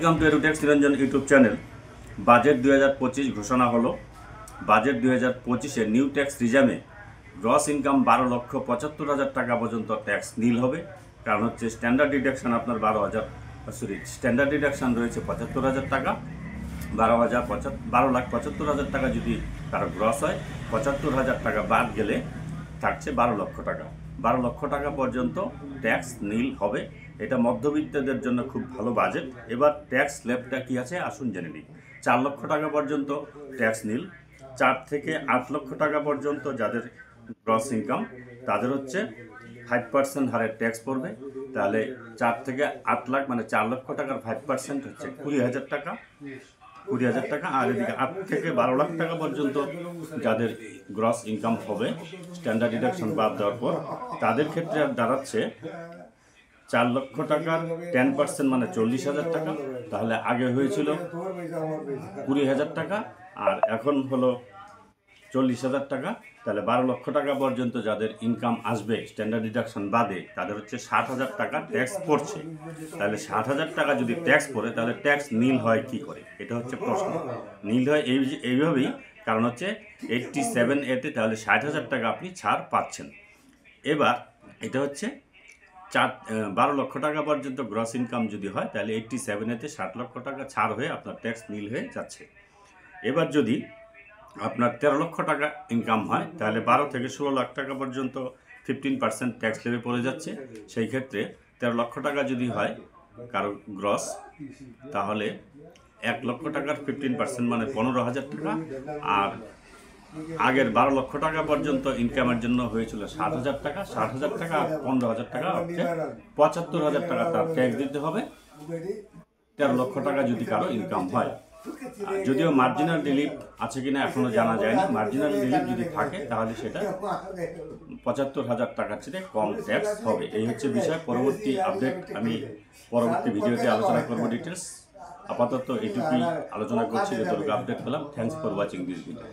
Welcome to Edutex Niranjan YouTube channel. Budget 2025 ঘোষণা হলো। Budget 2025-এ নিউ ট্যাক্স রিজামে গ্রস ইনকাম 12,75,000 টাকা পর্যন্ত ট্যাক্স নীল হবে। কারণ হচ্ছে স্ট্যান্ডার্ড ডিডাকশন আপনার স্ট্যান্ডার্ড ডিডাকশন রয়েছে 75,000 টাকা। 12,75,000 টাকা যদি কারো গ্রস হয়, 75,000 টাকা বাদ গেলে থাকছে 12 লক্ষ টাকা। 12 লক্ষ টাকা পর্যন্ত ট্যাক্স নীল হবে। এটা মধ্যবিত্তদের জন্য খুব ভালো বাজেট। এবার ট্যাক্স স্ল্যাবটা কি আছে আসুন জেনে নিই। 4 লক্ষ টাকা পর্যন্ত ট্যাক্স নীল। 4 থেকে 8 লক্ষ টাকা পর্যন্ত যাদের গ্রস ইনকাম তাদের হচ্ছে 5% হারে ট্যাক্স পড়বে। তাহলে 4 থেকে 8 লাখ মানে 4 লক্ষ টাকার 5% হচ্ছে 20,000 টাকা। 20,000 টাকা। আর এদিকে 8 থেকে 12 লাখ টাকা পর্যন্ত যাদের গ্রস ইনকাম হবে স্ট্যান্ডার্ড ডিডাকশন বাদ দেওয়ার পর, তাদের ক্ষেত্রে দাঁড়াচ্ছে 4 লক্ষ টাকার 10% মানে 40,000 টাকা। তাহলে আগে হয়েছিল 20,000 টাকা আর এখন হলো 40,000 টাকা। তাহলে 12 লক্ষ টাকা পর্যন্ত যাদের ইনকাম আসবে স্ট্যান্ডার্ড ডিডাকশন বাদে তাদের হচ্ছে 60,000 টাকা ট্যাক্স পড়ছে। তাহলে 60,000 টাকা যদি ট্যাক্স পড়ে তাহলে ট্যাক্স নীল হয় কি করে, এটা হচ্ছে প্রশ্ন। নীল হয় এইভাবেই, কারণ হচ্ছে 87A-তে তাহলে 60,000 টাকা আপনি ছাড় পাচ্ছেন। এবার এটা হচ্ছে 12 লক্ষ টাকা পর্যন্ত গ্রস ইনকাম যদি হয় তাহলে 87A-তে 60 লক্ষ টাকা ছাড় হয়ে আপনার ট্যাক্স নীল হয়ে যাচ্ছে। এবার যদি আপনার 13 লক্ষ টাকা ইনকাম হয় তাহলে 12 থেকে 16 লাখ টাকা পর্যন্ত 15% ট্যাক্স লেভি পড়ে যাচ্ছে। সেই ক্ষেত্রে 13 লক্ষ টাকা যদি হয় কারো গ্রস, তাহলে 1 লক্ষ টাকার 15% মানে 15,000 টাকা। আর আগের 12 লক্ষ টাকা পর্যন্ত ইনকামের জন্য হয়েছিল 60,000 টাকা। 60,000 টাকা আর 15,000 টাকা অর্থাৎ 75,000 টাকা তার ট্যাক্স দিতে হবে 13 লক্ষ টাকা যদি কারো ইনকাম হয়। যদিও মার্জিনাল রিলিফ আছে কিনা এখনো জানা যায়নি। মার্জিনাল রিলিফ যদি থাকে তাহলে সেটা 75,000 টাকার চেয়ে কম ট্যাক্স হবে। এই হচ্ছে বিষয়। পরবর্তী আপডেট আমি পরবর্তী ভিডিওতে আলোচনা করব ডিটেলস। আপাতত এটুকুই আলোচনা করছি, যতটুকু আপডেট পেলাম। Thanks for watching this video.